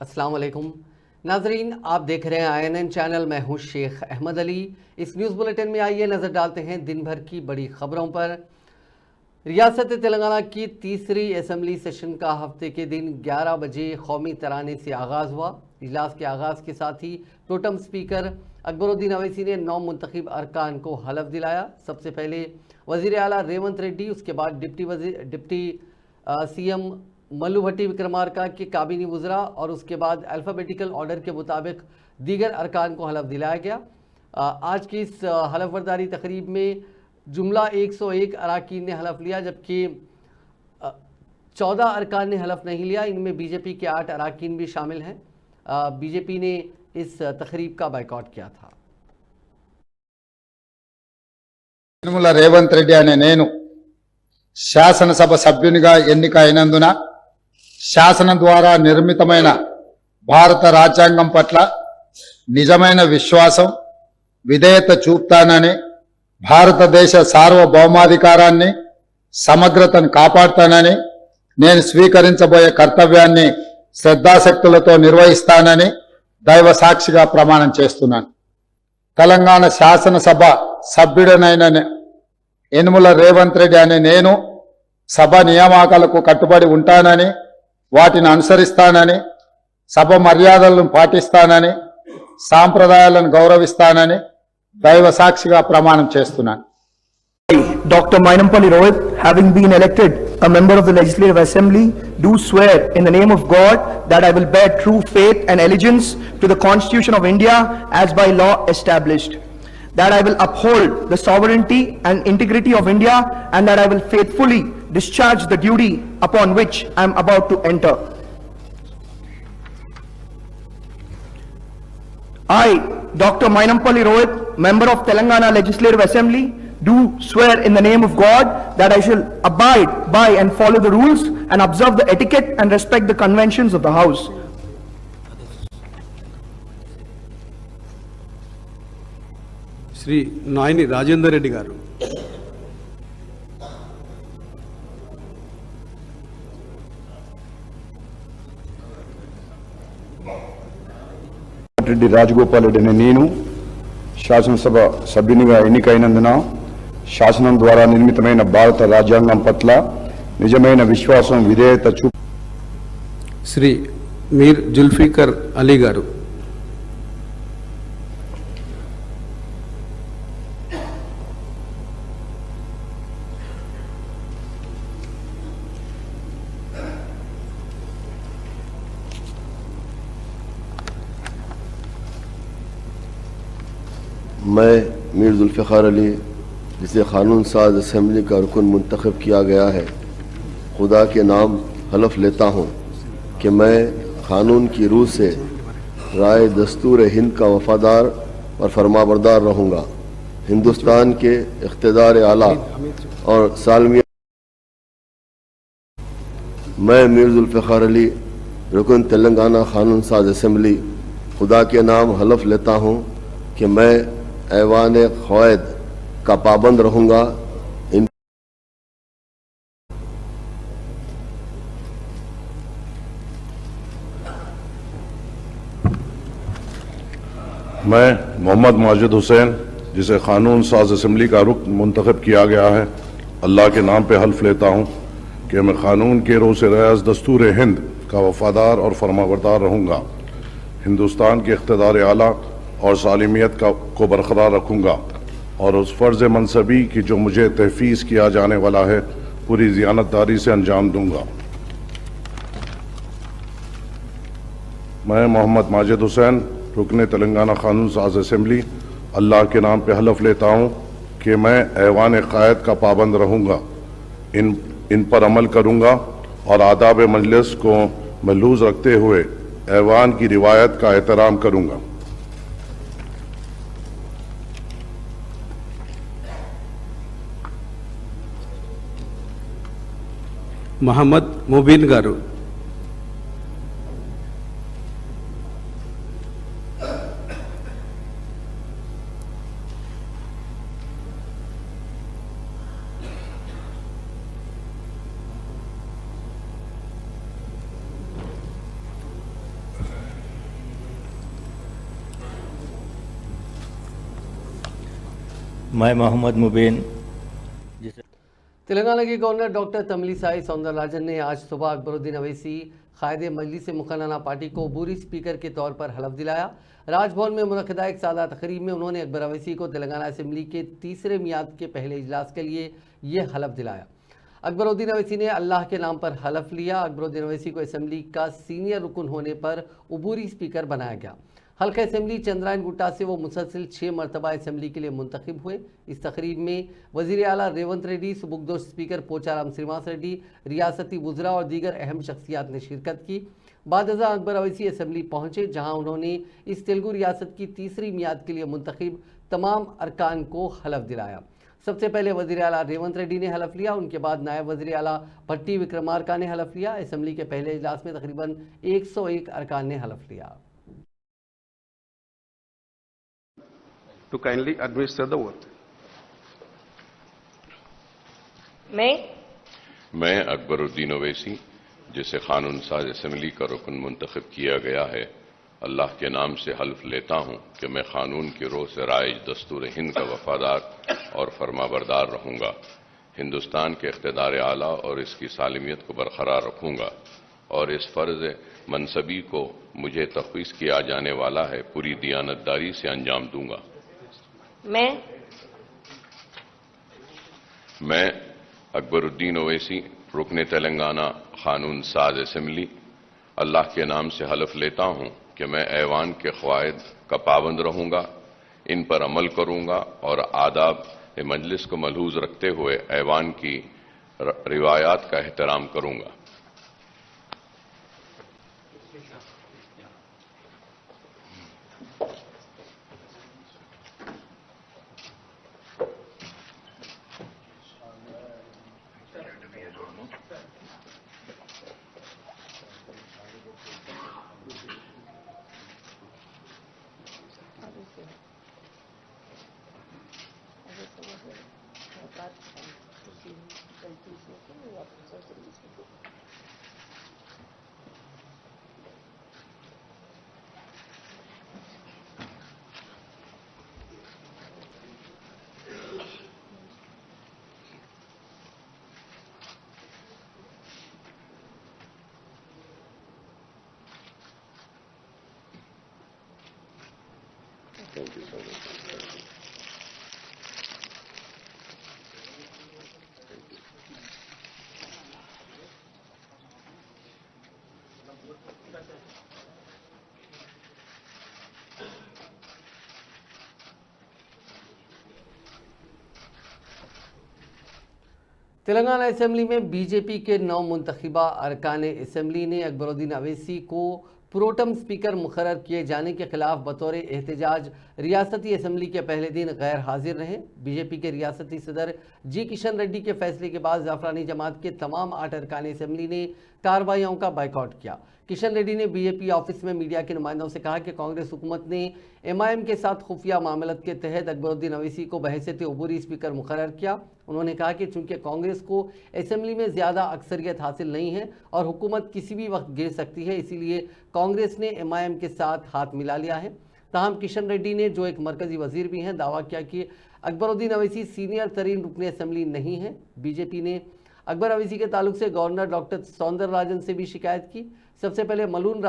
अस्सलाम वालेकुम नाजरीन, आप देख रहे हैं INN चैनल। मैं हूं शेख अहमद अली। इस न्यूज़ बुलेटिन में आइए नज़र डालते हैं दिन भर की बड़ी खबरों पर। रियासत तेलंगाना की तीसरी असेंबली सेशन का हफ्ते के दिन 11 बजे कौमी तराने से आगाज़ हुआ। इजलास के आगाज़ के साथ ही प्रोटम स्पीकर अकबरुद्दीन अवैसी ने 9 मुंतखब अरकान को हलफ दिलाया। सबसे पहले वज़ीर आला रेवंत रेड्डी, उसके बाद डिप्टी CM मल्लू भट्टी विक्रमार्का के काबीनी वज़रा और उसके बाद अल्फ़ाबेटिकल ऑर्डर के मुताबिक दीगर अरकान को हलफ दिलाया गया। आज की इस हलफ बर्दारी तकरीब में जुमला 101 अरकान ने हलफ लिया, जबकि 14 अरकान ने हलफ नहीं लिया। इनमें बीजेपी के 8 अरकान भी शामिल हैं। बीजेपी ने इस तकरीब का बायकॉट किया था। रेवंत रेड्डी अने नेनु శాసనసభ సభ్యునిగా ఎన్నికైనందున శాసనం ద్వారా నిర్మితమైన భారత రాజ్యాంగం పట్ల నిజమైన విశ్వాసం విధేయత చూపుతానని, భారతదేశ సార్వభౌమాధికారాన్ని సమగ్రతను కాపాడుతానని, నేను స్వీకరించబోయే కర్తవ్యాన్ని శ్రద్ధాశక్తులతో నిర్వహిస్తానని దైవ సాక్షిగా ప్రమాణం చేస్తున్నాను. తెలంగాణ శాసనసభ సభ్యుడనైన యనుమల రేవంత్ రెడ్డి అనే నేను సభ నియామకాలకు కట్టుబడి ఉంటానని, వాటిని అనుసరిస్తానని, సభ మర్యాదలను పాటిస్తానని, సాంప్రదాయాలను గౌరవిస్తానని దైవ సాక్షిగా ప్రమాణం చేస్తున్నాను. Dr. Mainampalli Rohit, having been elected a member of the Legislative Assembly, do swear in the name of God that I will bear true faith and allegiance to the Constitution of India as by law established, that I will uphold the sovereignty and integrity of India, and that I will faithfully discharge the duty upon which I am about to enter. I, Dr. Mainampalli Rohit, member of Telangana Legislative Assembly, do swear in the name of God that I shall abide by and follow the rules and observe the etiquette and respect the conventions of the House. Shri Nayani Rajender Reddy గారు. రెడ్డి రాజగోపాల్ రెడ్డి అనే నేను శాసనసభ సభ్యునిగా ఎన్నికైనందున శాసనం ద్వారా నిర్మితమైన భారత రాజ్యాంగం పట్ల నిజమైన విశ్వాసం విధేయత శ్రీ మీర్ జుల్ఫికర్ అలీ గారు. मैं मीर जुल्फ़िकार अली, जिसे क़ानून साज असम्बली का रुकन मुंतखब किया गया है, खुदा के नाम हलफ लेता हूँ कि मैं क़ानून की रूह से राय दस्तूर हिंद का वफ़ादार और फरमाबरदार रहूँगा। हिंदुस्तान के इक़्तिदार आला और सालमिया। मैं मीर जुल्फ़िकार अली, रुकन तेलंगाना क़ानून साज असम्बली, खुदा के नाम हलफ लेता हूँ कि मैं ऐवान क़वायद का पाबंद रहूँगा। मैं मोहम्मद माजिद हुसैन, जिसे क़ानून साज असम्बली का रुकन मुंतखब किया गया है, अल्लाह के नाम पे हल्फ लेता हूँ कि मैं क़ानून के रोज़ राज दस्तूर हिंद का वफ़ादार और फरमाबरदार रहूँगा। हिंदुस्तान के इक़्तिदार आला और सालिमियत को बरकरार रखूँगा और उस फ़र्ज़ मनसबी की जो मुझे तहफ़ीज़ किया जाने वाला है पूरी ज़ियानतदारी से अंजाम दूँगा। मैं मोहम्मद माजिद हुसैन, रुकन तेलंगाना क़ानून साज असम्बली, अल्लाह के नाम पे हलफ लेता हूँ कि मैं ऐवान क़ायद का पाबंद रहूँगा, इन पर अमल करूँगा और आदाब मजलिस को महलूज़ रखते हुए ऐवान की रिवायत का एहतराम करूँगा। మహమ్మద్ ముబీన్ గారు. मैं मोहम्मद मुबीन तेलंगाना के गवर्नर डॉक्टर तमिलिसाई सौंदरराजन ने आज सुबह अकबरुद्दीन अवैसी कायदे मजलिस मुकन्नना पार्टी को अबूरी स्पीकर के तौर पर हलफ दिलाया। राजभवन में मुनक़िदा एक सादा तकरीब में उन्होंने अकबर अवैसी को तेलंगाना असेंबली के तीसरे मियाद के पहले इजलास के लिए ये हलफ दिलाया। अकबरुद्दीन अवैसी ने अल्लाह के नाम पर हलफ लिया। अकबरुद्दीन अवैसी को असेंबली का सीनियर रुकन होने पर अबूरी स्पीकर बनाया गया। हल्का असेंबली चंद्रायन गुट्टा से वो मुसलसिल 6 मरतबा असेंबली के लिए मुंतखब हुए। इस तकरीब में वज़ीर आला रेवंत रेड्डी, सुबुकदोश स्पीकर पोचाराम श्रीनिवास रेड्डी, रियासती वुज़रा और दीगर अहम शख्सियात ने शिरकत की। बाद अज़ां अकबर अवैसी असेंबली पहुँचे, जहाँ उन्होंने इस तेलुगु रियासत की तीसरी मियाद के लिए मुंतखब तमाम अरकान को हलफ दिलाया। सबसे पहले वज़ीर आला रेवंत रेड्डी ने हलफ लिया, उनके बाद नायब वज़ीर आला भट्टी विक्रमार्का ने हलफ लिया। असेंबली के पहले इजलास में तकरीबन 101 अरकान ने हलफ लिया। To kindly administer the oath. मैं अकबरुद्दीन अवैसी, जिसे कानून साज असेंबली का रुकन मुंतखब किया गया है, अल्लाह के नाम से हल्फ लेता हूँ कि मैं कानून की रोह से राइज दस्तूर हिंद का वफादार और फरमाबरदार रहूँगा, हिंदुस्तान के इख्तिदार आला और इसकी सालिमियत को बरकरार रखूँगा और इस फ़र्ज़ मनसबी को मुझे तफ़वीज़ किया जाने वाला है पूरी दियानतदारी से अंजाम दूँगा। मैं अकबरुद्दीन अवैसी, रुकने तेलंगाना कानून साज असेंबली, अल्लाह के नाम से हलफ लेता हूँ कि मैं ऐवान के क़वाइद का पाबंद रहूँगा, इन पर अमल करूँगा और आदाब मजलिस को मलहूज़ रखते हुए ऐवान की रिवायात का एहतराम करूँगा। Thank you so much. Telangana assembly में बीजेपी के 9 मुंतखबा अरकान असेंबली ने अकबरुद्दीन अवैसी को प्रोटम स्पीकर मुकर्रर किए जाने के खिलाफ बतौर एहतजाज रियासती असेंबली के पहले दिन गैर हाजिर रहे। बीजेपी के रियासती सदर जी किशन रेड्डी के फैसले के बाद जाफरानी जमात के तमाम 8 अरकान असेंबली ने कार्रवाइयों का बाइकआउट किया। किशन रेड्डी ने बीजेपी ऑफिस में मीडिया के नुमाइंदों से कहा कि कांग्रेस हुकूमत ने एमआईएम के साथ खुफिया मामलत के तहत अकबरुद्दीन अवैसी को बहैसियत अबूरी स्पीकर मुकर्रर किया। उन्होंने कहा कि चूंकि कांग्रेस को असेंबली में ज़्यादा अक्सरियत हासिल नहीं है और हुकूमत किसी भी वक्त गिर सकती है, इसीलिए कांग्रेस ने एमआईएम के साथ हाथ मिला लिया है। ताहम किशन रेड्डी ने, जो एक मरकजी वजीर भी हैं, दावा किया कि अकबरुद्दीन अवैसी सीनियर तरीन रुकन असेंबली नहीं है। बीजेपी ने अकबर अवैसी के ताल्लुक से गवर्नर डॉक्टर सौंदरराजन से भी शिकायत की। सबसे पहले मलून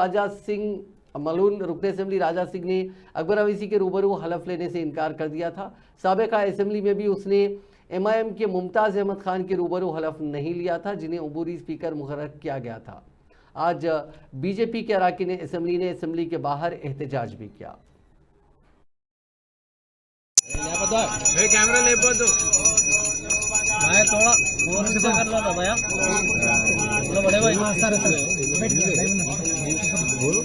रुकन असेंबली राजा सिंह ने अकबर अवैसी के रूबरू हलफ लेने से इनकार कर दिया था। साबिका असेंबली में भी उसने एमआईएम के मुमताज़ अहमद खान के रूबरू हलफ नहीं लिया था, जिन्हें अबूरी स्पीकर मुकर्रर किया गया था। आज बीजेपी के अरकान असेंबली ने असेंबली के बाहर एहतजाज भी किया। कैमरा ले थोड़ा फोन से कर लो ना भैया, बड़े भाई बोलो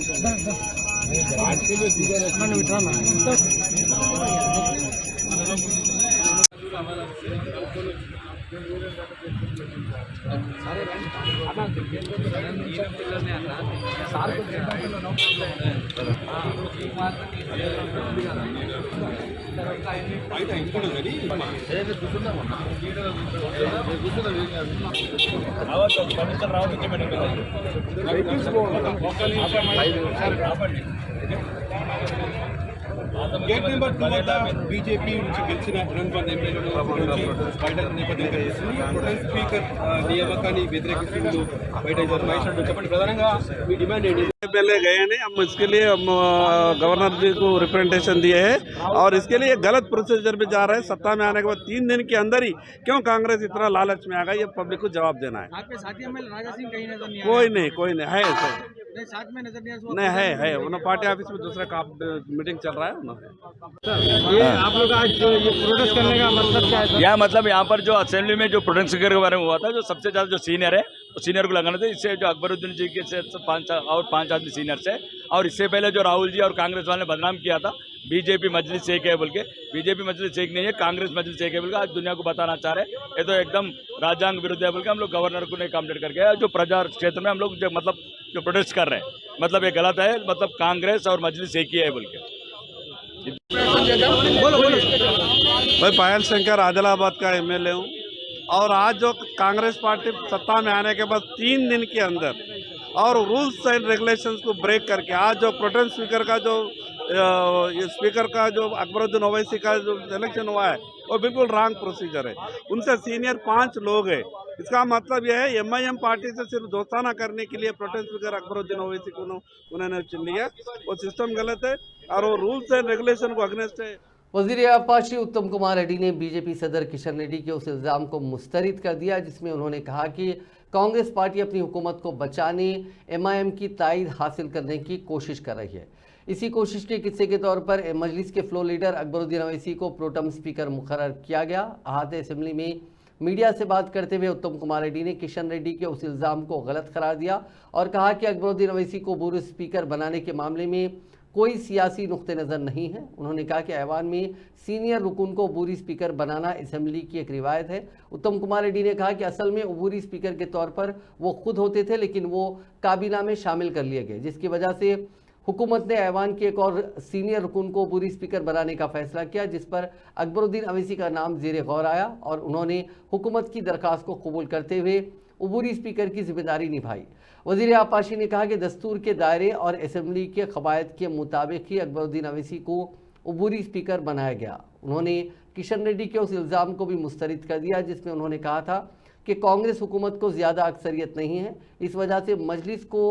గేట్ నెంబర్ 2 వద్ద బీజేపీ నుంచి గెలిచిన 8 మంది ఎమ్మెల్యేలు బయట నేపథ్యం కనిపిస్తుంది. ప్రొటెస్ట్ స్పీకర్ నియామకాన్ని వ్యతిరేకిస్తూ బయట మహేష్ చెప్పండి, ప్రధానంగా మీ డిమాండ్ ఏంటి? एमएलए गए हैं, हम इसके लिए हम गवर्नर जी को रिप्रेजेंटेशन दिए हैं और इसके लिए गलत प्रोसीजर पे जा रहे हैं। सत्ता में आने के बाद 3 दिन के अंदर ही क्यों कांग्रेस इतना लालच में आ गई, ये पब्लिक को जवाब देना है। आपके साथी एमएलए राजा सिंह कहीं नजर नहीं कोई नहीं है ऐसे नहीं, साथ में नजर नहीं नहीं है उन्होंने पार्टी ऑफिस में दूसरा काम मीटिंग चल रहा है उन्होंने। ये आप लोग आज ये प्रोटेस्ट करने का मतलब क्या है? यह मतलब यहाँ पर जो असेंबली में जो प्रोटेस्ट स्पीकर के बारे में हुआ था, जो सबसे ज़्यादा जो सीनियर है उस सीनियर को लगाना था। इससे जो अकबरुद्दीन जी के से 5 आदमी सीनियर से, और इससे पहले जो राहुल जी और कांग्रेस वाले ने बदनाम किया था बीजेपी मजलिस एक है बोल के, बीजेपी मजलिस एक नहीं है, कांग्रेस मजलिस एक है बोल के आज दुनिया को बताना चाह रहे हैं। ये तो एकदम राजांग विरुद्ध है बोल के हम लोग गवर्नर को नहीं कंप्लेंट करके जो प्रजा क्षेत्र में हम लोग जो मतलब जो प्रोटेस्ट कर रहे हैं, मतलब ये गलत है। मतलब कांग्रेस और मजलिस एक ही है बोल के। भाई पायल शंकर आदिलाबाद का एमएलए हूँ और आज जो कांग्रेस पार्टी सत्ता में आने के बाद 3 दिन के अंदर और रूल्स एंड रेगुलेशंस को ब्रेक करके आज जो प्रोटेस्ट स्पीकर का जो अकबरुद्दीन ओवैसी का जो इलेक्शन हुआ है वो बिल्कुल रॉन्ग प्रोसीजर है। उनसे सीनियर 5 लोग हैं। इसका मतलब यह है एमआईएम पार्टी से सिर्फ दोस्ताना करने के लिए प्रोटेस्ट स्पीकर अकबरुद्दीन ओवैसी को उन्होंने चुन लिया। वो सिस्टम गलत है और वो रूल्स एंड रेगुलेशन को अगेंस्ट है। वजीर आपाशी उत्तम कुमार रेड्डी ने बीजेपी सदर किशन रेड्डी के उस इल्ज़ाम को मुस्तरद कर दिया जिसमें उन्होंने कहा कि कांग्रेस पार्टी अपनी हुकूमत को बचाने एमआईएम की तायद हासिल करने की कोशिश कर रही है। इसी कोशिश के किस्से के तौर पर मजलिस के फ्लोर लीडर अकबरुद्दीन ओवैसी को प्रोटम स्पीकर मुकर्रर किया गया। अहाते असेंबली में मीडिया से बात करते हुए उत्तम कुमार रेड्डी ने किशन रेड्डी के उस इल्ज़ाम को गलत करार दिया और कहा कि अकबरुद्दीन ओवैसी को पूर्व स्पीकर बनाने के मामले में कोई सियासी नुक्ते नज़र नहीं है। उन्होंने कहा कि ऐवान में सीनियर रुकन को अबूरी स्पीकर बनाना असेंबली की एक रिवायत है। उत्तम कुमार रेड्डी ने कहा कि असल में अबूरी स्पीकर के तौर पर वो खुद होते थे लेकिन वो काबीना में शामिल कर लिए गए, जिसकी वजह से हुकूमत ने ऐवान के एक और सीनियर रुकन को अबूरी स्पीकर बनाने का फैसला किया जिस पर अकबरुद्दीन ओवैसी का नाम ज़ेर गौर आया और उन्होंने हुकूमत की दरख्वास्त को कबूल करते हुए अबूरी स्पीकर की जिम्मेदारी निभाई। वज़ीर आपाशी ने कहा कि दस्तूर के दायरे और असेंबली के क़वायद के मुताबिक ही अकबरुद्दीन ओवैसी को अबूरी स्पीकर बनाया गया। उन्होंने किशन रेड्डी के उस इल्ज़ाम को भी मुस्तरद कर दिया जिसमें उन्होंने कहा था कि कांग्रेस हुकूमत को ज़्यादा अक्सरियत नहीं है, इस वजह से मजलिस को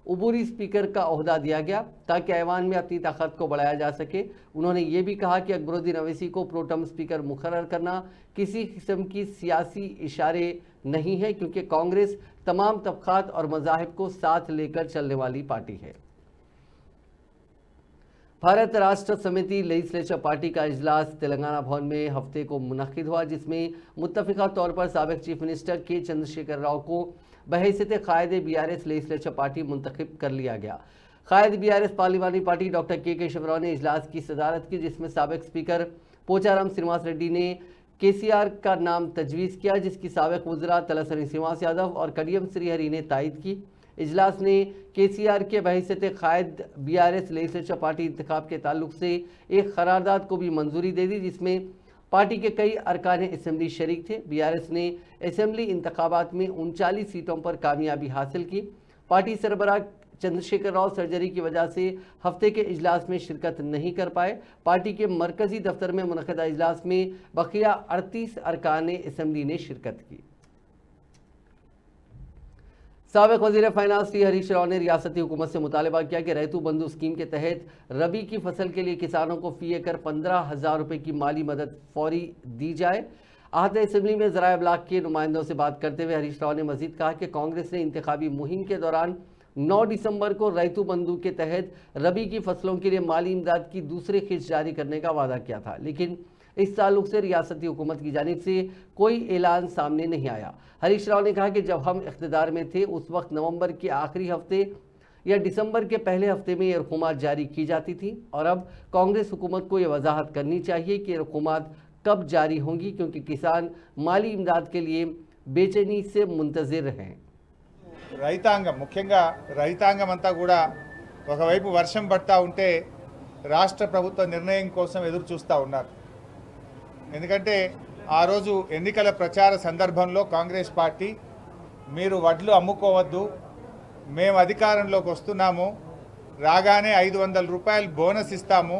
अबूरी स्पीकर का ओहदा दिया गया ताकि ऐवान में अपनी ताकत को बढ़ाया जा सके। उन्होंने ये भी कहा कि अकबरुद्दीन ओवैसी को प्रोटम स्पीकर मुकर्रर करना किसी किस्म की सियासी इशारे नहीं है क्योंकि कांग्रेस तमाम तबकात और मज़ाहिब को साथ लेकर चलने वाली पार्टी है। भारत राष्ट्र समिति लेजिस्लेचर पार्टी का इजलास तेलंगाना भवन में हफ्ते को मुनक्किद हुआ जिसमें मुत्तफ़िक़ा तौर पर साबिक़ चीफ मिनिस्टर के चंद्रशेखर राव को बहैसियत कायद बीआरएस लेजिस्लेचर पार्टी मुंतखब कर लिया गया। कायद बीआरएस पार्लिमानी पार्टी डॉक्टर के केशवराव ने इजलास की सदारत की जिसमें साबिक़ स्पीकर पोचाराम श्रीनिवास रेड्डी ने केसीआर का नाम तजवीज़ किया जिसकी साबिक़ वज़रा तलसानी श्रीनिवास यादव और कडियम श्रीहरि ने तायद की। इजलास ने केसीआर के बहैसियत कायद बीआरएस लेजिस्लेचर पार्टी इंतखाब के ताल्लुक से एक करारदाद को भी मंजूरी दे दी जिसमें पार्टी के कई अरकान असेंबली शरीक थे। बीआरएस ने असेंबली इंतखाबात में 39 सीटों पर कामयाबी हासिल की। पार्टी सरबराह चंद्रशेखर राव सर्जरी की वजह से हफ्ते के इजलास में शिरकत नहीं कर पाए। पार्टी के मरकजी दफ्तर में मुनक़दा इजलास में बकिया 38 अरकान असेंबली ने शिरकत की। साबिक़ वज़ीर फाइनेंस टी हरीश राव ने रियासती हुकूमत से मुतालबा किया कि रैतू बंधु स्कीम के तहत रबी की फसल के लिए किसानों को फी एकड़ 15,000 रुपये की माली मदद फौरी दी जाए। आहत असेंबली में ज़राए इब्लाग के नुमाइंदों से बात करते हुए हरीश राव ने मजीद कहा कि कांग्रेस ने इंतखाबी मुहिम के दौरान 9 दिसंबर को रैतू बंधु के तहत रबी की फसलों के लिए माली इमदाद की दूसरी किस्त जारी करने का वादा किया था लेकिन इस ताल्लुक से रियासती हुकूमत की जानिब से कोई ऐलान सामने नहीं आया। हरीश राव ने कहा कि जब हम इख्तिदार में थे उस वक्त नवंबर के आखिरी हफ्ते या दिसंबर के पहले हफ्ते में ये रकूमात जारी की जाती थी और अब कांग्रेस हुकूमत को ये वजाहत करनी चाहिए कि रकूमात कब जारी होंगी क्योंकि किसान माली इमदाद के लिए बेचैनी से मुंतज़िर हैं। రైతాంగం ముఖ్యంగా రైతాంగం అంతా కూడా ఒకవైపు వర్షం పడతా ఉంటే రాష్ట్ర ప్రభుత్వ నిర్ణయం కోసం ఎదురు చూస్తూ ఉన్నారు। ఎందుకంటే ఆ రోజు ఎన్నికల ప్రచార సందర్భంలో కాంగ్రెస్ పార్టీ మీరు వడ్లు అమ్ముకోవద్దు, మేము అధికారంలోకి వస్తున్నాము, రాగానే 500 రూపాయలు బోనస్ ఇస్తాము,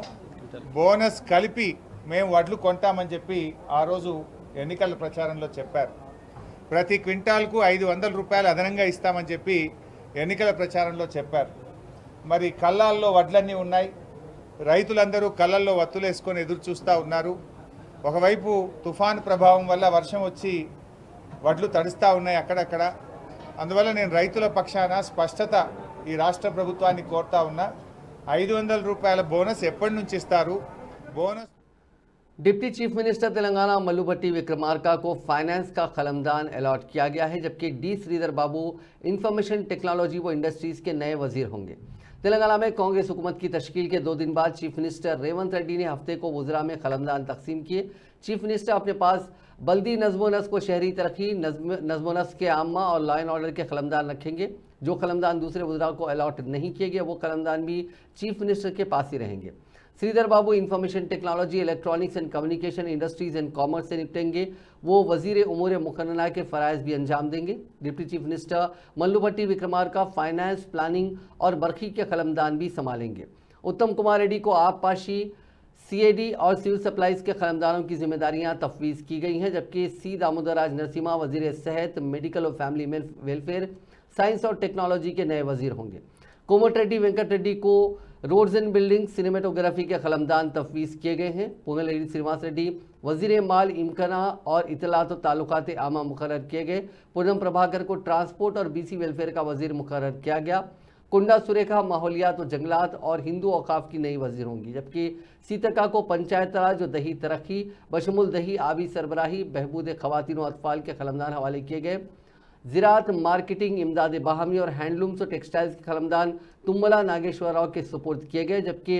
బోనస్ కలిపి మేము వడ్లు కొంటామని చెప్పి ఆ రోజు ఎన్నికల ప్రచారంలో చెప్పారు. ప్రతి క్వింటాల్కు 500 రూపాయలు అదనంగా ఇస్తామని చెప్పి ఎన్నికల ప్రచారంలో చెప్పారు. మరి కళ్ళాల్లో వడ్లన్నీ ఉన్నాయి. రైతులందరూ కళ్ళల్లో వత్తులేసుకొని ఎదురు చూస్తూ ఉన్నారు. ఒకవైపు తుఫాను ప్రభావం వల్ల వర్షం వచ్చి వడ్లు తడుస్తూ ఉన్నాయి అక్కడక్కడ. అందువల్ల నేను రైతుల పక్షాన స్పష్టత ఈ రాష్ట్ర ప్రభుత్వాన్ని కోరుతా ఉన్నా. 500 రూపాయల బోనస్ ఎప్పటి నుంచి ఇస్తారు? Bonus deputy chief minister Telangana Mallu Bhatti Vikramarka को फाइनेंस का कलमदान अलॉट किया गया है, जबकि D Sridhar Babu information technology व इंडस्ट्रीज के नए वजीर होंगे। तेलंगाना में कांग्रेस हुकूमत की तश्कील के 2 दिन बाद चीफ मिनिस्टर रेवंत रेड्डी ने हफ्ते को वुजरा में कलमदान तकसीम किए। चीफ मिनिस्टर अपने पास बल्दी नज़्म नस्क को शहरी तरक्की, नज़्म नस्क के आमा और लॉ एंड ऑर्डर के कलमदान रखेंगे। जो कलमदान दूसरे वुजरा को अलॉट नहीं किए गए वो कलमदान भी चीफ मिनिस्टर के पास ही रहेंगे। Sridhar Babu information technology, electronics and communication, industries and commerce से निपटेंगे। वो वजीर उमूर मुकन्ना के फ़राइज़ भी अंजाम देंगे। Deputy chief minister Mallu Bhatti Vikramarka finance, planning और बरखी के कलमदान भी संभालेंगे। उत्तम कुमार रेड्डी को आबपाशी, सीएडी और सिविल सप्लाईज के कलमदानों की जिम्मेदारियां तफवीज़ की गई हैं, जबकि सी दामोदर राज नरसिम्हा वजीर सेहत, मेडिकल और फैमिली वेलफेयर, साइंस और टेक्नोलॉजी के नए वजीर होंगे। कोमट रेड्डी वेंकट रेड्डी को रोड्स एंड बिल्डिंग, सिनेमेटोग्राफी के कलमदान तफवीज़ किए गए हैं। पुंगलेडी श्रीनिवास रेड्डी वजीर माल, इम्कना और इतलात और ताल्लुकात आमा मुकर्रर किए गए। पूनम प्रभाकर को ट्रांसपोर्ट और बीसी वेलफेयर का वजीर मुकर्रर किया गया। कुंडा सुरेखा माहौलियात और जंगलात और हिंदू औकाफ की नई वजीर होंगी, जबकि सीतका को पंचायत राज और दही तरक्की बशमुल दही, आबी सरबराही, बहबूद खवातीन और अतफाल के कलमदान हवाले किए गए। ज़राअत, मार्केटिंग, इमदाद बाहमी और हैंडलूम्स और टेक्सटाइल्स के कलमदान तुम्बला नागेश्वर राव के सुपुर्द किए गए, जबकि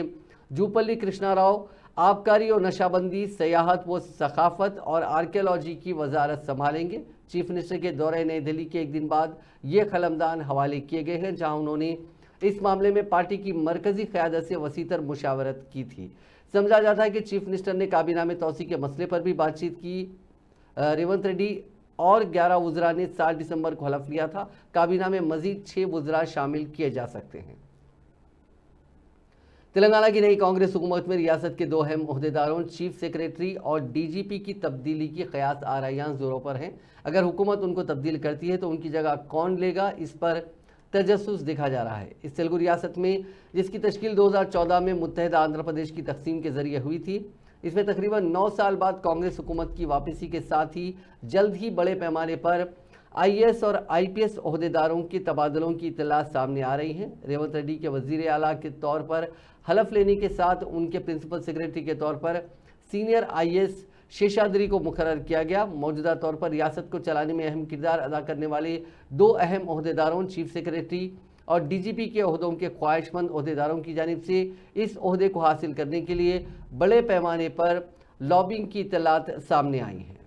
जूपल्ली कृष्णा राव आबकारी और नशाबंदी, सयाहत व सकाफत और आर्कियोलॉजी की वजारत संभालेंगे। चीफ मिनिस्टर के दौरे नई दिल्ली के 1 दिन बाद ये कलमदान हवाले किए गए हैं, जहां उन्होंने इस मामले में पार्टी की मरकजी क़यादत से वसीतर मुशावरत की थी। समझा जाता है कि चीफ मिनिस्टर ने काबीना में तोसी के मसले पर भी बातचीत की। रेवंत रेड्डी और 11 वुजरा ने 7 दिसंबर को हलफ लिया था। काबीना में मजीद 6 वुजरा शामिल किए जा सकते हैं। तेलंगाना की नई कांग्रेस हुकूमत में रियासत के 2 अहम ओहदेदारों चीफ सेक्रेटरी और डीजीपी की तब्दीली की कयास आरायां जोरों पर हैं। अगर हुकूमत उनको तब्दील करती है तो उनकी जगह कौन लेगा, इस पर तजस्सुस देखा जा रहा है। इस तेलुगु रियासत में जिसकी तश्कील 2014 में मुत्तहदा आंध्र प्रदेश की तकसीम के जरिए हुई थी, इसमें तकरीबन 9 साल बाद कांग्रेस हुकूमत की वापसी के साथ ही जल्द ही बड़े पैमाने पर आईएएस और आईपीएस ओहदेदारों के तबादलों की इत्तला सामने आ रही है। रेवंत रेड्डी के वजीर आला के तौर पर हलफ लेने के साथ उनके प्रिंसिपल सेक्रेटरी के तौर पर सीनियर आईएएस शेषाद्री को मुकर्रर किया गया। मौजूदा तौर पर रियासत को चलाने में अहम किरदार अदा करने वाले 2 अहम ओहदेदारों चीफ सेक्रेटरी और डीजीपी के ओहदों के ख्वाहिशमंद ओहदेदारों की जानिब से इस ओहदे को हासिल करने के लिए बड़े पैमाने पर लॉबिंग की इत्तलात सामने आई हैं।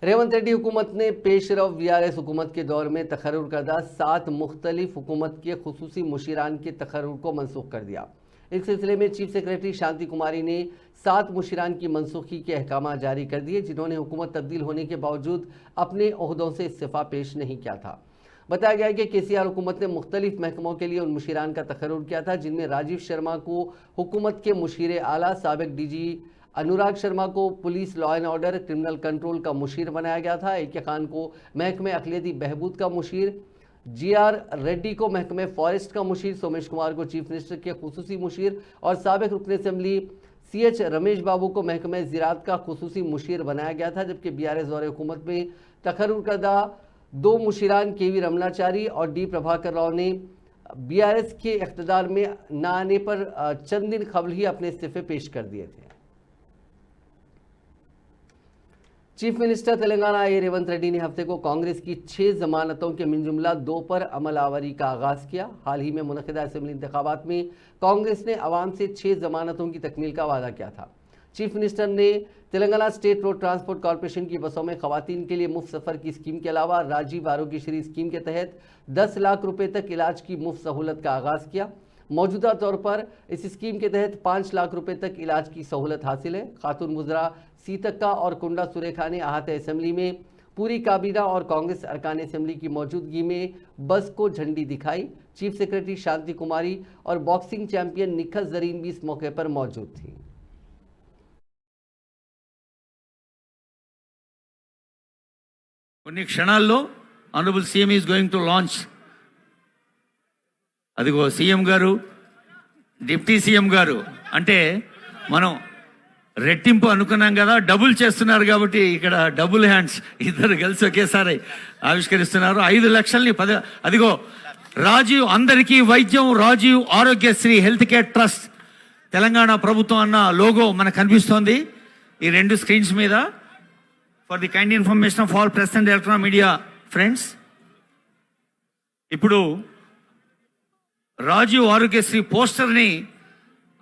रेवंत रेड्डी हुकूमत ने पेशरफ वीआरएस हुकूमत के दौर में तकर्रुर करदा 7 मुख्तलिफ हुकूमत के खुसूसी मुशीरान के तकर्रुर को मनसूख कर दिया। इस सिलसिले में चीफ सेक्रेटरी शांति कुमारी ने 7 मुशीरान की मनसूखी के अहकाम जारी कर दिए, जिन्होंने हुकूमत तब्दील होने के बावजूद अपने ओहदों से इस्तीफ़ा पेश नहीं किया था। बताया गया कि केसीआर हुकूमत ने मुख्तलिफ महकमों के लिए उन मुशीरान का तकर्रुर किया था, जिनमें राजीव शर्मा को हुकूमत के मुशीर आला, साबिक डीजी अनुराग शर्मा को police law and order criminal control का मुशीर बनाया गया था, ए के खान को महकमे अक़लियती बहबूद का मुशीर, जीआर रेड्डी को महकमे फॉरेस्ट का मुशीर, सोमेश कुमार को चीफ मिनिस्टर के खुसूसी मुशीर और साबिक रुकन असम्बली सीएच रमेश बाबू को महकमे ज़राअत का खुसूसी मुशीर बनाया गया था। जबकि बीआरएस दौरे हुकूमत में तकर्रुर करदा 2 मुशीरान केवी रमनाचारी और डी प्रभाकर राव ने बीआरएस के इक़्तिदार में न आने पर चंद दिन कबल ही अपने इस्तीफ़े पेश कर दिए थे। चीफ मिनिस्टर तेलंगाना ए रेवंत रेड्डी ने हफ्ते को कांग्रेस की 6 जमानतों के मिनजुमला 2 पर अमल आवरी का आगाज़ किया। हाल ही में मुनक़िदा असेंबली इंतखाबात में कांग्रेस ने अवाम से 6 जमानतों की तकमील का वादा किया था। चीफ मिनिस्टर ने Telangana state road transport corporation की बसों में खवातीन के लिए मुफ्त सफ़र की स्कीम के अलावा राजीव आरोग्यश्री स्कीम के तहत 10 लाख रुपए तक इलाज की मुफ्त सहूलत का आगाज़ किया। मौजूदा तौर पर इस स्कीम के तहत 5 लाख रुपए तक इलाज की सहूलत हासिल है। खातून मुजरा सीतक्का और कुंडा सुरेखा ने अहाते असेंबली में पूरी काबीना और कांग्रेस अरकान असेंबली की मौजूदगी में बस को झंडी दिखाई। चीफ सेक्रेटरी शांति कुमारी और बॉक्सिंग चैंपियन निखत जरीन भी इस मौके पर मौजूद थी। కొన్ని క్షణాల్లో honourable CM is going to launch. అదిగో సీఎం గారు, డిప్యూటీ సీఎం గారు, అంటే మనం రెట్టింపు అనుకున్నాం కదా, డబుల్ చేస్తున్నారు కాబట్టి ఇక్కడ డబుల్ హ్యాండ్స్ ఇద్దరు కలిసి ఒకేసారి ఆవిష్కరిస్తున్నారు. 5 లక్షల్ని అదిగో రాజీవ్ అందరికీ వైద్యం, Rajiv Aarogyasri health care trust Telangana ప్రభుత్వం అన్న లోగో మనకు కనిపిస్తోంది ఈ 2 స్క్రీన్స్ మీద. For the kind information of all press and electronic media friends, ఇప్పుడు రాజీవ్ ఆరోగ్యశ్రీ పోస్టర్ ని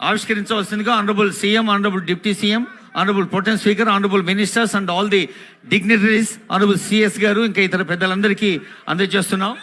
ఆవిష్కరించవలసిందిగా honourable CM, honourable deputy CM, honourable pro tem speaker, honourable ministers and all the dignitaries, honourable CS గారు, ఇంకా ఇతర పెద్దలందరికీ అందజేస్తున్నాం.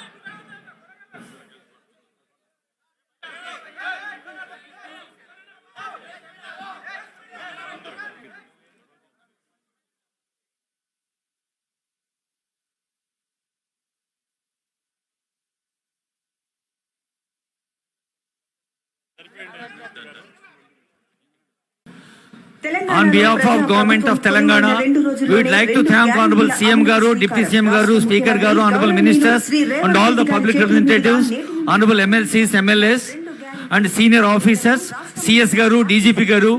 On behalf of Government of Telangana, we would like to thank Honorable CM Garu, Deputy CM Garu, Speaker Garu, Honorable Ministers and all the public representatives, Honorable MLCs, MLAs and senior officers, CS Garu, DGP Garu,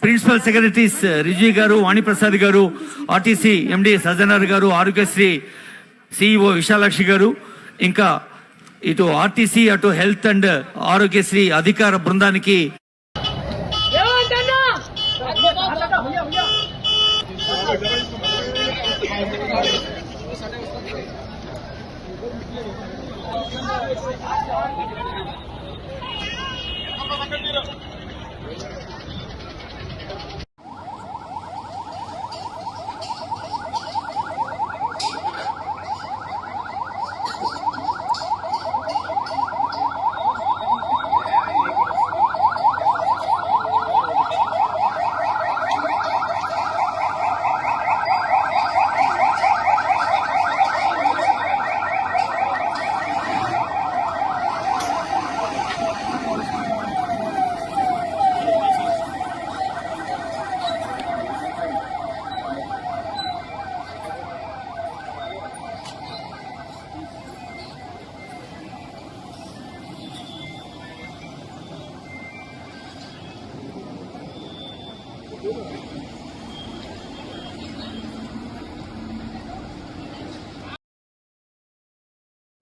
Principal Secretaries Riji Garu, Vani Prasad Garu, RTC MD Sajanar Garu, Arogyasri CEO Vishalakshi Garu, ఇంకా ఇటు RTC అటు health and Aarogyasri అధికార బృందానికి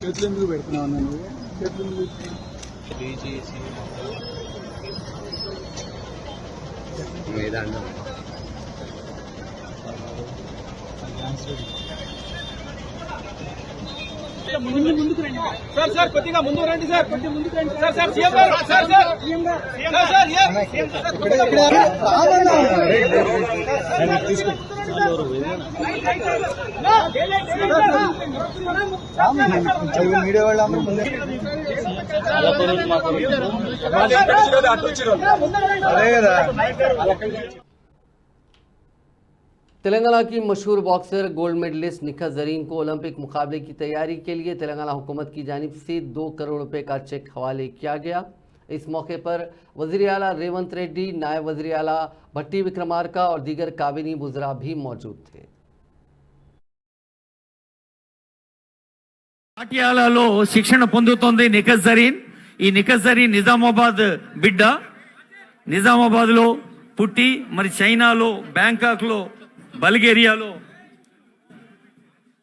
చేతులు పెడుతున్నావు నువ్వు చేతులు ముందుకు రండి సార్. సార్ కొద్దిగా ముందుకు రండి సార్. కొద్దిగా ముందుకు రండి సార్. సార్ సీఎం గారు, సార్ సార్ సీఎం గారు, సార్ సార్ మీడియా వాళ్ళు అదే కదా. तेलंगाना की मशहूर boxer gold medalist Nikhat Zareen को ओलंपिक मुकाबले की तैयारी के लिए तेलंगाना हुकूमत की जानिब से 2 करोड़ रुपए का चेक हवाले किया गया। इस मौके पर वज़ीर आला रेवंत रेड्डी, नायब वज़ीर आला भट्टी विक्रमार्का और दीगर काबिनी वुज़रा भी मौजूद थे। పాటియాలలో శిక్షణ పొందుతోంది నిఖత్ జరీన్. ఈ నిఖత్ జరీన్ నిజామాబాద్ బిడ్డ. నిజామాబాద్ లో పుట్టి మరి చైనాలో, బ్యాంకాక్ లో, బల్గేరియాలో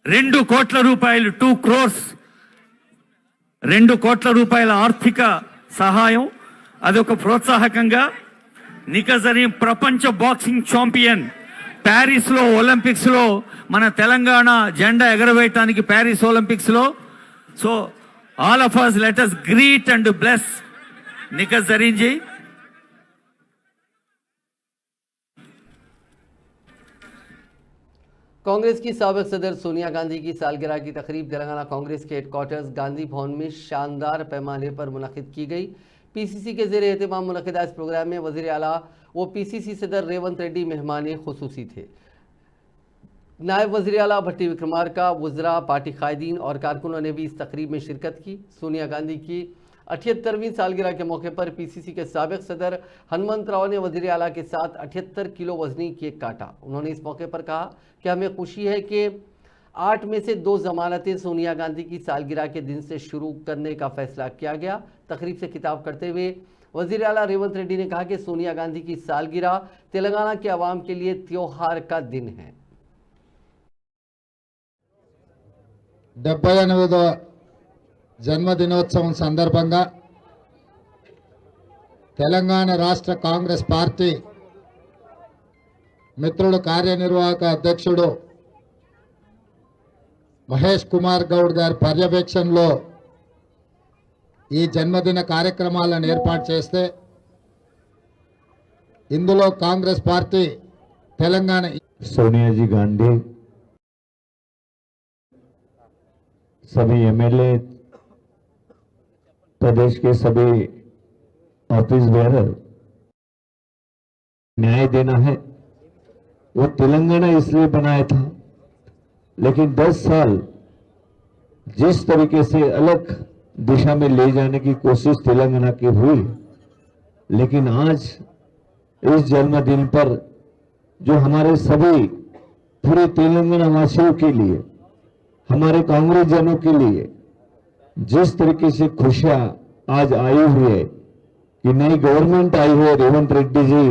2 కోట్ల రూపాయలు 2 crores 2 కోట్ల రూపాయల ఆర్థిక సహాయం అదొక ప్రోత్సాహకంగా నిఖత్ జరీన్ ప్రపంచ బాక్సింగ్ ఛాంపియన్. ప్యారిస్ లో ఒలింపిక్స్ లో మన తెలంగాణ జెండా ఎగరవేయడానికి ప్యారిస్ ఒలింపిక్స్ లో. So all of us let us greet and bless Nikhat Zareen ji. Congress की साबिक सदर सोनिया गांधी की सालगिरह की तकरीब तेलंगाना कांग्रेस के हेडक्वार्टर्स गांधी भवन में शानदार पैमाने पर मुनक़िद की गई। पीसीसी के ज़ेर एहतमाम मुनक़िदा इस प्रोग्राम में वज़ीर आला व पीसीसी सदर रेवंत रेड्डी मेहमान खुसूसी थे। नायब वज़ीर आला भट्टी विक्रमार्का, वुज़रा, पार्टी कायदीन और कारकुनों ने भी इस तकरीब में शिरकत की। सोनिया गांधी की 78वीं सालगिरह के मौके पर पीसीसी के साबिक सदर हनुमंत राव ने वज़ीर आला के साथ 78 किलो वजनी केक काटा। उन्होंने इस मौके पर कहा कि हमें खुशी है कि 8 में से 2 जमानतें सोनिया गांधी की सालगिरह के दिन से शुरू करने का फैसला किया गया। तकरीब से खिताब करते हुए वज़ीर आला रेवंत रेड्डी ने कहा कि सोनिया गांधी की सालगिरह तेलंगाना के अवाम के लिए त्योहार का दिन है। 78వ జన్మదినోత్సవం సందర్భంగా తెలంగాణ రాష్ట్ర కాంగ్రెస్ పార్టీ మిత్రుడు కార్యనిర్వాహక అధ్యక్షుడు మహేష్ కుమార్ గౌడ్ గారి పర్యవేక్షణలో ఈ జన్మదిన కార్యక్రమాలను ఏర్పాటు చేస్తే ఇందులో కాంగ్రెస్ పార్టీ తెలంగాణ सोनिया जी गांधी, सभी एमएलए, प्रदेश के सभी ऑफिस बेरर, न्याय देना है। वो तेलंगाना इसलिए बनाया था, लेकिन 10 साल जिस तरीके से अलग दिशा में ले जाने की कोशिश तेलंगाना की हुई, लेकिन आज इस जन्मदिन पर जो हमारे सभी पूरे तेलंगाना वासियों के लिए, हमारे कांग्रेस जनों के लिए जिस तरीके से खुशियां आज आई हुई है कि नई गवर्नमेंट आई है, रेवंत रेड्डी जी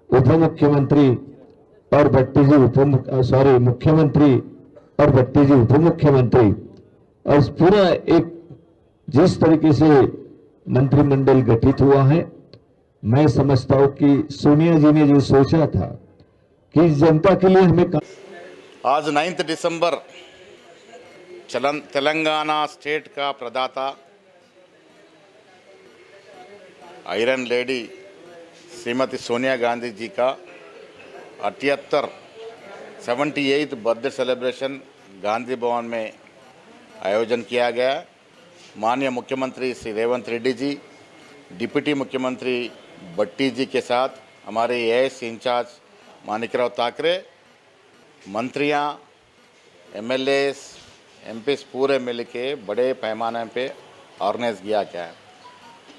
उप मुख्यमंत्री और भट्टी जी मुख्यमंत्री और भट्टी जी उप मुख्यमंत्री, और पूरा एक जिस तरीके से मंत्रिमंडल गठित हुआ है, मैं समझता हूं कि सोनिया जी ने जो सोचा था कि इस जनता के लिए हमें आज 9 दिसंबर तेलंगाना स्टेट का प्रदाता आयरन लेडी श्रीमती सोनिया गांधी जी का 78th birthday celebration Gandhi Bhavan में आयोजन किया गया। माननीय मुख्यमंत्री श्री रेवंत रेड्डी जी, डिप्टी मुख्यमंत्री भट्टी जी के साथ हमारे एएस इंचार्ज माणिकराव ठाकरे, मंत्रियां, एमएलएस, एमपीस पूरे मिल के बड़े पैमाने पे ऑर्गेनाइज किया गया है।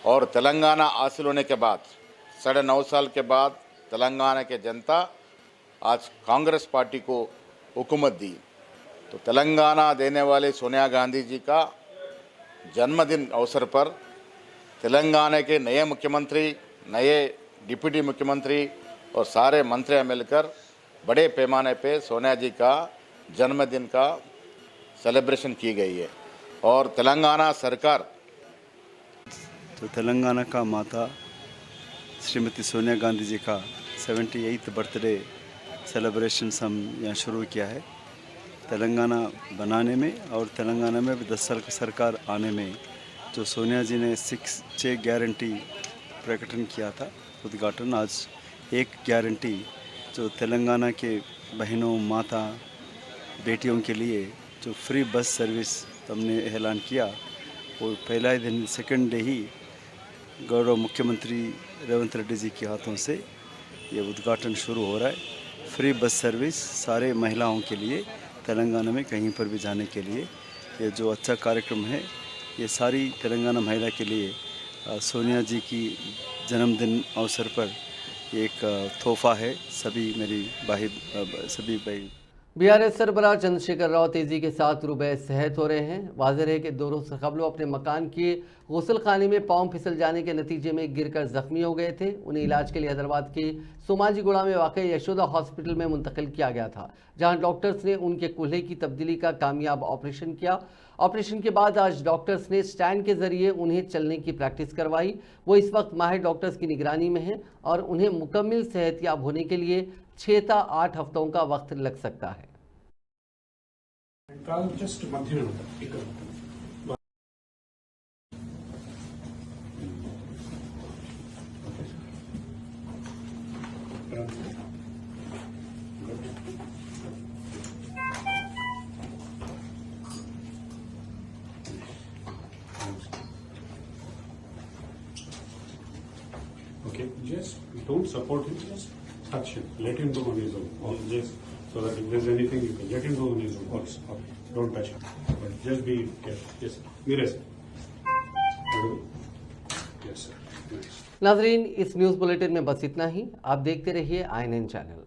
और तेलंगाना हासिल होने के बाद 9.5 साल के बाद तेलंगाना के जनता आज कांग्रेस पार्टी को हुकूमत दी, तो तेलंगाना देने वाले सोनिया गांधी जी का जन्मदिन अवसर पर तेलंगाना के नए मुख्यमंत्री, नए डिप्टी मुख्यमंत्री और सारे मंत्री मिलकर बड़े पैमाने पे सोनिया जी का जन्मदिन का सेलिब्रेशन की गई है। और तेलंगाना सरकार तो तेलंगाना का माता श्रीमती सोनिया गांधी जी का 78th बर्थडे सेलिब्रेशन हम यहाँ शुरू किया है। तेलंगाना बनाने में और तेलंगाना में भी 10 साल की सरकार आने में जो सोनिया जी ने 6 गारंटी प्रकटन किया था, उद्घाटन आज एक गारंटी जो तेलंगाना के बहनों, माता, बेटियों के लिए जो फ्री बस सर्विस हमने ऐलान किया, वो पहला ही दिन, सेकंड डे ही गौरव मुख्यमंत्री रेवंत रेड्डी जी के हाथों से ये उद्घाटन शुरू हो रहा है। फ्री बस सर्विस सारे महिलाओं के लिए तेलंगाना में कहीं पर भी जाने के लिए, ये जो अच्छा कार्यक्रम है, ये सारी तेलंगाना महिला के लिए सोनिया जी की जन्मदिन अवसर पर एक तोहफा है। सभी भाई बीआरएस सरबराह चंद्रशेखर राव तेजी के साथ रुबे सेहत हो रहे हैं। वाज़ेह है कि 2 रोज़ कबल अपने मकान के गुसल खाने में पाँव फिसल जाने के नतीजे में गिरकर जख्मी हो गए थे। उन्हें इलाज के लिए हैदराबाद के सोमाजीगुड़ा में वाक़ यशोदा हॉस्पिटल में मुंतकिल किया गया था, जहां डॉक्टर्स ने उनके कूल्हे की तब्दीली का कामयाब ऑपरेशन किया। ऑपरेशन के बाद आज डॉक्टर्स ने स्टैंड के जरिए उन्हें चलने की प्रैक्टिस करवाई। वो इस वक्त माहिर डॉक्टर्स की निगरानी में हैं और उन्हें मुकम्मल सेहतयाब होने के लिए 6 से 8 हफ्तों का वक्त लग सकता है। Okay, just don't support him, just touch him, let him do on his own. Or just so that if there's anything you can let him know in his own voice. Don't touch him, but just be careful. Yes, sir. Yes, sir. Yes, sir. Nice. नाजरीन, इस news bulletin में बस इतना ही। आप देखते रहिए INN channel.